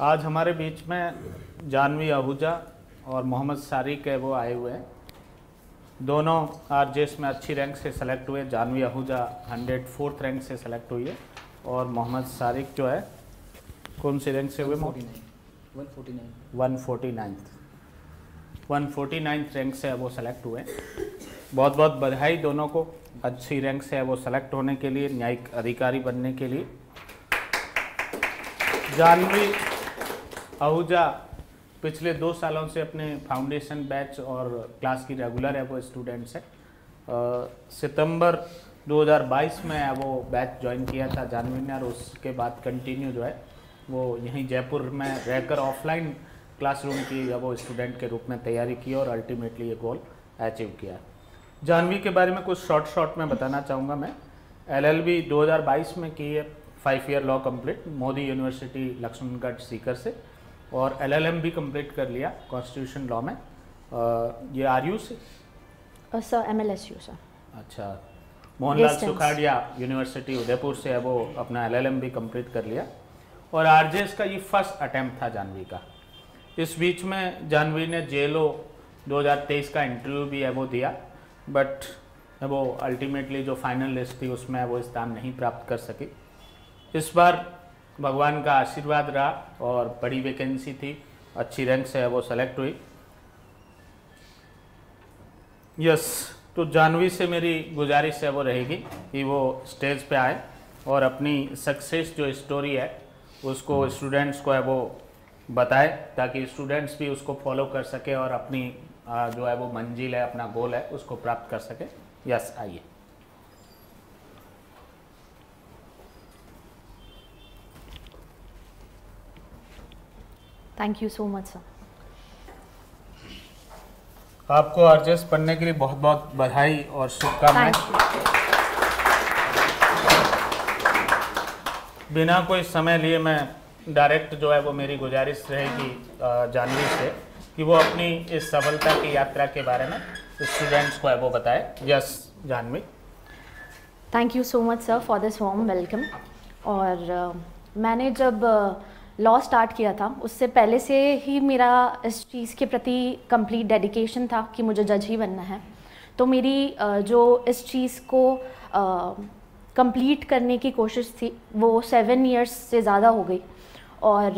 आज हमारे बीच में जानवी आहूजा और मोहम्मद सारिक है वो आए हुए हैं। दोनों आरजेएस में अच्छी रैंक से सेलेक्ट हुए। जानवी आहूजा 104th रैंक से सेलेक्ट हुई है और मोहम्मद सारिक जो है कौन सी रैंक से हुए? 149th रैंक से वो सेलेक्ट हुए। बहुत बहुत बधाई दोनों को, अच्छी रैंक से है वो सेलेक्ट होने के लिए, न्यायिक अधिकारी बनने के लिए। जानवी आहूजा पिछले 2 सालों से अपने फाउंडेशन बैच और क्लास की रेगुलर है वो स्टूडेंट्स है। सितंबर 2022 में वो बैच ज्वाइन किया था जानवी ने, और उसके बाद कंटिन्यू जो है वो यहीं जयपुर में रहकर ऑफलाइन क्लासरूम की वो स्टूडेंट के रूप में तैयारी की और अल्टीमेटली ये गोल अचीव किया। जानवी के बारे में कुछ शॉर्ट में बताना चाहूँगा मैं। LLB 2022 में की है, 5 year law complete Modi university Lakshmangarh Sikar से, और LLM भी कंप्लीट कर लिया कॉन्स्टिट्यूशन लॉ में। ये RU से सर MLSU सर। अच्छा, मोहनलाल सुखाड़िया यूनिवर्सिटी उदयपुर से है वो अपना LLM भी कंप्लीट कर लिया। और आरजेएस का ये फर्स्ट अटैम्प्ट था जानवी का। इस बीच में जानवी ने JLO 2023 का इंटरव्यू भी है वो दिया, बट वो अल्टीमेटली जो फाइनल लिस्ट थी उसमें वो स्थान नहीं प्राप्त कर सकी। इस बार भगवान का आशीर्वाद रहा और बड़ी वैकेंसी थी, अच्छी रैंक से है वो सेलेक्ट हुई। यस, तो जानवी से मेरी गुजारिश है वो रहेगी कि वो स्टेज पे आए और अपनी सक्सेस जो स्टोरी है उसको स्टूडेंट्स को है वो बताए, ताकि स्टूडेंट्स भी उसको फॉलो कर सके और अपनी जो है वो मंजिल है, अपना गोल है, उसको प्राप्त कर सके। यस, आइए। Thank you so much sir. आपको आरजेएस पढ़ने के लिए बहुत बहुत बधाई और शुभकामनाएं। बिना कोई समय लिए मैं डायरेक्ट जो है वो मेरी गुजारिश रहेगी जानवी से कि वो अपनी इस सफलता की यात्रा के बारे में स्टूडेंट्स को है वो बताए। Yes Janvi. Thank you so much sir for this warm welcome. और मैंने जब लॉ स्टार्ट किया था उससे पहले से ही मेरा इस चीज़ के प्रति कंप्लीट डेडिकेशन था कि मुझे जज ही बनना है। तो मेरी जो इस चीज़ को कंप्लीट करने की कोशिश थी वो 7 इयर्स से ज़्यादा हो गई। और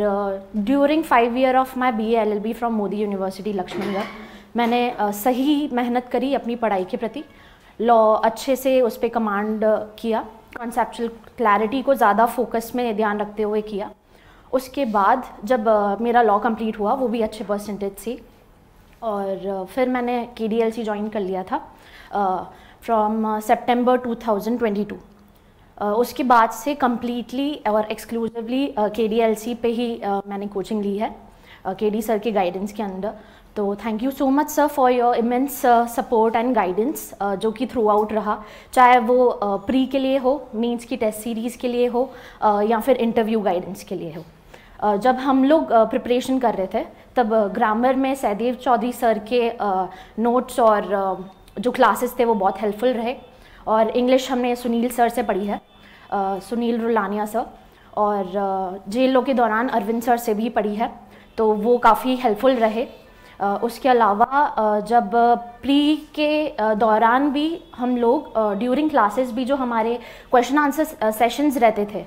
during 5 year of my BA LLB from Modi university Lakshmangarh मैंने सही मेहनत करी अपनी पढ़ाई के प्रति। लॉ अच्छे से उस पर कमांड किया, कॉन्सेप्चुअल क्लैरिटी को ज़्यादा फोकस में ध्यान रखते हुए किया। उसके बाद जब मेरा लॉ कंप्लीट हुआ वो भी अच्छे परसेंटेज से, और फिर मैंने KDLC ज्वाइन कर लिया था फ्रॉम सितंबर 2022। उसके बाद से कम्प्लीटली और एक्सक्लूसिवली KDLC पे ही मैंने कोचिंग ली है KD सर के गाइडेंस के अंदर। तो thank you so much sir for your immense support and guidance जो कि थ्रू आउट रहा, चाहे वो प्री के लिए हो, मीन्स की टेस्ट सीरीज़ के लिए हो, या फिर इंटरव्यू गाइडेंस के लिए हो। जब हम लोग प्रिपरेशन कर रहे थे तब ग्रामर में सहदेव चौधरी सर के नोट्स और जो क्लासेस थे वो बहुत हेल्पफुल रहे। और इंग्लिश हमने सुनील सर से पढ़ी है, सुनील रुलानिया सर, और JLO के दौरान अरविंद सर से भी पढ़ी है, तो वो काफ़ी हेल्पफुल रहे। उसके अलावा जब प्री के दौरान भी हम लोग ड्यूरिंग क्लासेस भी जो हमारे क्वेश्चन आंसर सेशंस रहते थे,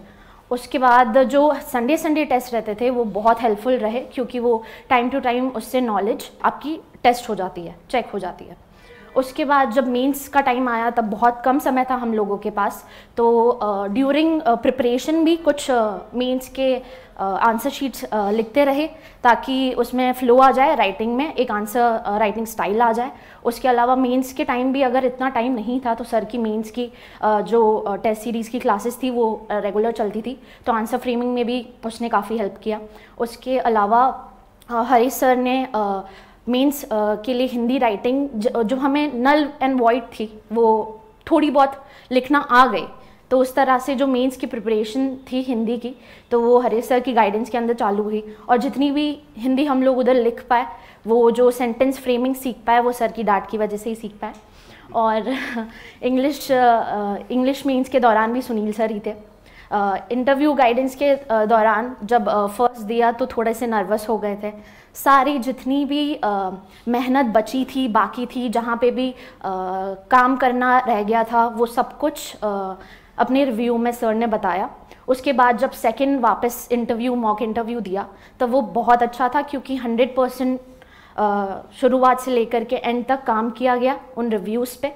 उसके बाद जो संडे टेस्ट रहते थे वो बहुत हेल्पफुल रहे, क्योंकि वो टाइम टू टाइम उससे नॉलेज आपकी टेस्ट हो जाती है, चेक हो जाती है। उसके बाद जब मेंस का टाइम आया तब बहुत कम समय था हम लोगों के पास, तो ड्यूरिंग प्रिपरेशन भी कुछ मेंस के आंसर शीट्स लिखते रहे ताकि उसमें फ़्लो आ जाए, राइटिंग में एक आंसर राइटिंग स्टाइल आ जाए। उसके अलावा मेंस के टाइम भी अगर इतना टाइम नहीं था तो सर की मेंस की जो टेस्ट सीरीज़ की क्लासेस थी वो रेगुलर चलती थी, तो आंसर फ्रेमिंग में भी उसने काफ़ी हेल्प किया। उसके अलावा हरीश सर ने मेंस के लिए हिंदी राइटिंग जो हमें नल एंड वॉइड थी वो थोड़ी बहुत लिखना आ गई, तो उस तरह से जो मेंस की प्रिपरेशन थी हिंदी की तो वो हरीश सर की गाइडेंस के अंदर चालू हुई। और जितनी भी हिंदी हम लोग उधर लिख पाए, वो जो सेंटेंस फ्रेमिंग सीख पाए वो सर की डांट की वजह से ही सीख पाए। और इंग्लिश मेंस के दौरान भी सुनील सर ही थे। इंटरव्यू गाइडेंस के दौरान जब फर्स्ट दिया तो थोड़े से नर्वस हो गए थे। सारी जितनी भी मेहनत बची थी, बाकी थी, जहाँ पे भी काम करना रह गया था, वो सब कुछ अपने रिव्यू में सर ने बताया। उसके बाद जब सेकंड वापस इंटरव्यू, मॉक इंटरव्यू दिया, तो वो बहुत अच्छा था क्योंकि 100% शुरुआत से लेकर के एंड तक काम किया गया उन रिव्यूज़ पे।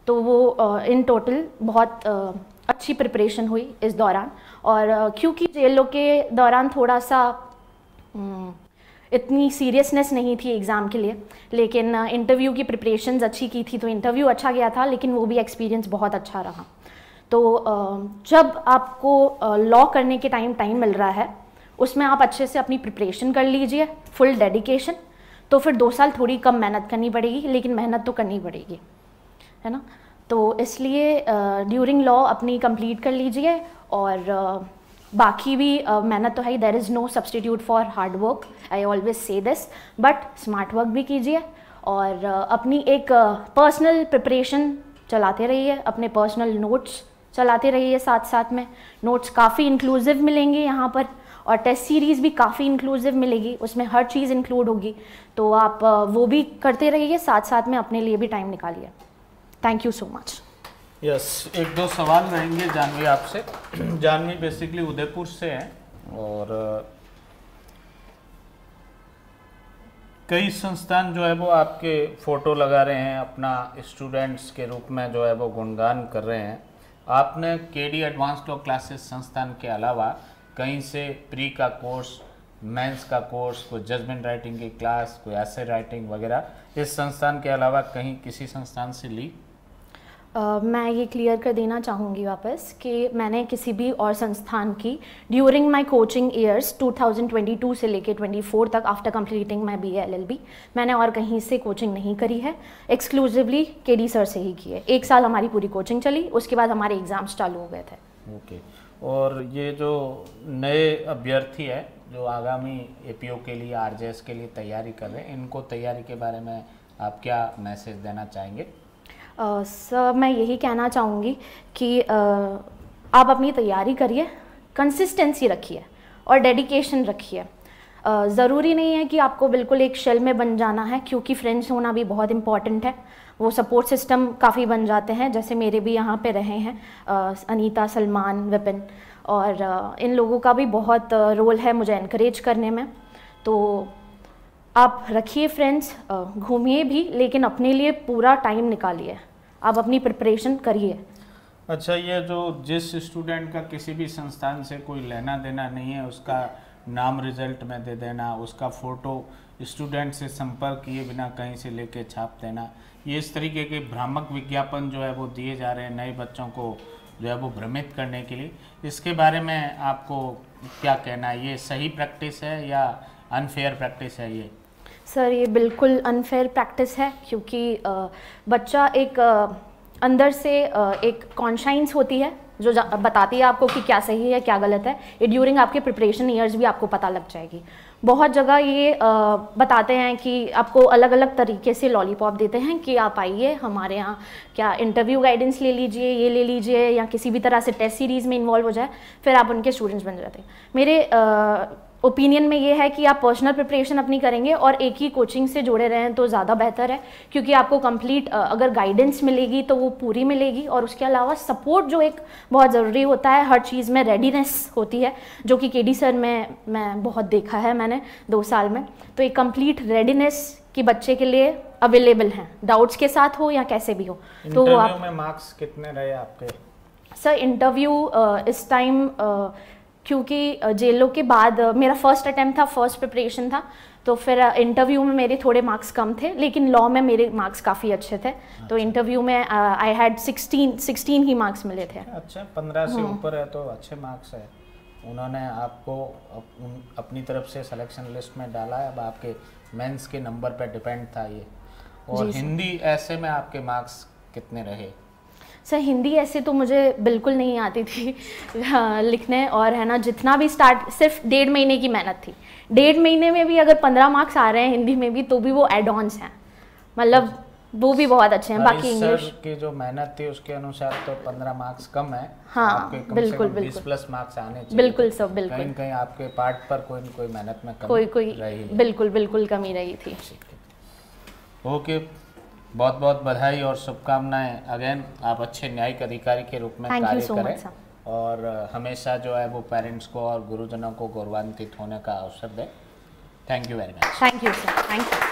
तो वो इन टोटल बहुत अच्छी प्रिपरेशन हुई इस दौरान। और क्योंकि जेएलओ के दौरान थोड़ा सा इतनी सीरियसनेस नहीं थी एग्ज़ाम के लिए, लेकिन इंटरव्यू की प्रिपरेशंस अच्छी की थी, तो इंटरव्यू अच्छा गया था, लेकिन वो भी एक्सपीरियंस बहुत अच्छा रहा। तो जब आपको लॉ करने के टाइम मिल रहा है, उसमें आप अच्छे से अपनी प्रिपरेशन कर लीजिए, फुल डेडिकेशन। तो फिर 2 साल थोड़ी कम मेहनत करनी पड़ेगी, लेकिन मेहनत तो करनी पड़ेगी, है ना। तो इसलिए ड्यूरिंग लॉ अपनी कंप्लीट कर लीजिए। और बाकी भी मेहनत तो है ही, there is no substitute for hard work, I always say this, but smart work भी कीजिए और अपनी एक पर्सनल प्रिपरेशन चलाते रहिए, अपने पर्सनल नोट्स चलाते रहिए। साथ साथ में नोट्स काफ़ी इंक्लूसिव मिलेंगे यहाँ पर, और टेस्ट सीरीज़ भी काफ़ी इंक्लूसिव मिलेगी, उसमें हर चीज़ इंक्लूड होगी। तो आप वो भी करते रहिए, साथ साथ में अपने लिए भी टाइम निकालिए। Thank you so much. Yes, 1-2 सवाल रहेंगे जानवी आपसे। जानवी बेसिकली उदयपुर से हैं और कई संस्थान जो है वो आपके फ़ोटो लगा रहे हैं, अपना स्टूडेंट्स के रूप में जो है वो गुणगान कर रहे हैं। आपने केडी एडवांस्ड लॉ क्लासेस संस्थान के अलावा कहीं से प्री का कोर्स, मेंस का कोर्स, कोई जजमेंट राइटिंग की क्लास, कोई एसे राइटिंग वगैरह इस संस्थान के अलावा कहीं किसी संस्थान से ली? मैं ये क्लियर कर देना चाहूँगी वापस कि मैंने किसी भी और संस्थान की ड्यूरिंग माय कोचिंग ईयर्स 2022 से लेके 24 तक, after completing my BA LLB, मैंने और कहीं से कोचिंग नहीं करी है। एक्सक्लूसिवली केडी सर से ही की है। 1 साल हमारी पूरी कोचिंग चली, उसके बाद हमारे एग्ज़ाम्स चालू हो गए थे। ओके। और ये जो नए अभ्यर्थी है जो आगामी एपीओ के लिए, आरजेएस के लिए तैयारी कर रहे हैं, इनको तैयारी के बारे में आप क्या मैसेज देना चाहेंगे? सर मैं यही कहना चाहूँगी कि आप अपनी तैयारी करिए, कंसिस्टेंसी रखिए और डेडिकेशन रखिए। ज़रूरी नहीं है कि आपको बिल्कुल एक शेल में बन जाना है, क्योंकि फ्रेंड्स होना भी बहुत इम्पॉर्टेंट है। वो सपोर्ट सिस्टम काफ़ी बन जाते हैं, जैसे मेरे भी यहाँ पे रहे हैं अनीता, सलमान, विपिन, और इन लोगों का भी बहुत रोल है मुझे इनकरेज करने में। तो आप रखिए फ्रेंड्स, घूमिए भी, लेकिन अपने लिए पूरा टाइम निकालिए, आप अपनी प्रिपरेशन करिए। अच्छा, ये जो जिस स्टूडेंट का किसी भी संस्थान से कोई लेना देना नहीं है, उसका नाम रिजल्ट में दे देना, उसका फ़ोटो स्टूडेंट से संपर्क किए बिना कहीं से लेके छाप देना, ये इस तरीके के भ्रामक विज्ञापन जो है वो दिए जा रहे हैं नए बच्चों को जो है वो भ्रमित करने के लिए, इसके बारे में आपको क्या कहना है? ये सही प्रैक्टिस है या अनफेयर प्रैक्टिस है ये? सर ये बिल्कुल अनफेयर प्रैक्टिस है, क्योंकि बच्चा एक अंदर से एक कॉन्शाइंस होती है जो बताती है आपको कि क्या सही है क्या गलत है। ये ड्यूरिंग आपके प्रिपरेशन ईयर्स भी आपको पता लग जाएगी। बहुत जगह ये बताते हैं कि आपको अलग अलग तरीके से लॉलीपॉप देते हैं कि आप आइए हमारे यहाँ, क्या इंटरव्यू गाइडेंस ले लीजिए, ये ले लीजिए, या किसी भी तरह से टेस्ट सीरीज़ में इन्वॉल्व हो जाए, फिर आप उनके स्टूडेंट्स बन जाते हैं। मेरे ओपिनियन में ये है कि आप पर्सनल प्रिपरेशन अपनी करेंगे और एक ही कोचिंग से जुड़े रहें तो ज़्यादा बेहतर है, क्योंकि आपको कंप्लीट अगर गाइडेंस मिलेगी तो वो पूरी मिलेगी, और उसके अलावा सपोर्ट जो एक बहुत ज़रूरी होता है, हर चीज़ में रेडीनेस होती है, जो कि केडी सर में मैं बहुत देखा है मैंने 2 साल में। तो एक कंप्लीट रेडीनेस की बच्चे के लिए अवेलेबल हैं, डाउट्स के साथ हो या कैसे भी हो। तो आप में मार्क्स कितने रहे आपके? सर इंटरव्यू इस टाइम क्योंकि जेएलओ के बाद मेरा फर्स्ट अटैम्प्ट था, फर्स्ट प्रिपरेशन था, तो फिर इंटरव्यू में मेरे थोड़े मार्क्स कम थे, लेकिन लॉ में मेरे मार्क्स काफ़ी अच्छे थे। तो इंटरव्यू में आई हैड 16 ही मार्क्स मिले थे। अच्छा, 15 से ऊपर है तो अच्छे मार्क्स है। उन्होंने आपको अपनी तरफ से सिलेक्शन लिस्ट में डाला है, अब आपके मेंस के नंबर पर डिपेंड था ये। और हिंदी ऐसे में आपके मार्क्स कितने रहे? सर हिंदी ऐसे तो मुझे बिल्कुल नहीं आती थी लिखने, और है ना, जितना भी स्टार्ट सिर्फ 1.5 महीने की मेहनत थी। 1.5 महीने में भी अगर 15 मार्क्स आ रहे हैं हिंदी में भी, तो भी वो एड ऑन्स हैं। मतलब वो भी बहुत अच्छे हैं। बाकी इंग्लिश की जो मेहनत थी उसके अनुसार तो 15 मार्क्स कम है। हाँ, आपके कम बिल्कुल, से कम 20 बिल्कुल। प्लस मार्क्स आने चाहिए। बिल्कुल सर, बिल्कुल। कहीं कहीं आपके पार्ट पर कोई न कोई मेहनत में कोई कमी रही है। बिल्कुल बिल्कुल कमी रही थी। ओके, बहुत बहुत बधाई और शुभकामनाएं अगेन। आप अच्छे न्यायिक अधिकारी के रूप में Thank you कार्य so करें much, sir. और हमेशा जो है वो पेरेंट्स को और गुरुजनों को गौरवान्वित होने का अवसर दें। Thank you very much. Thank you sir, thank you.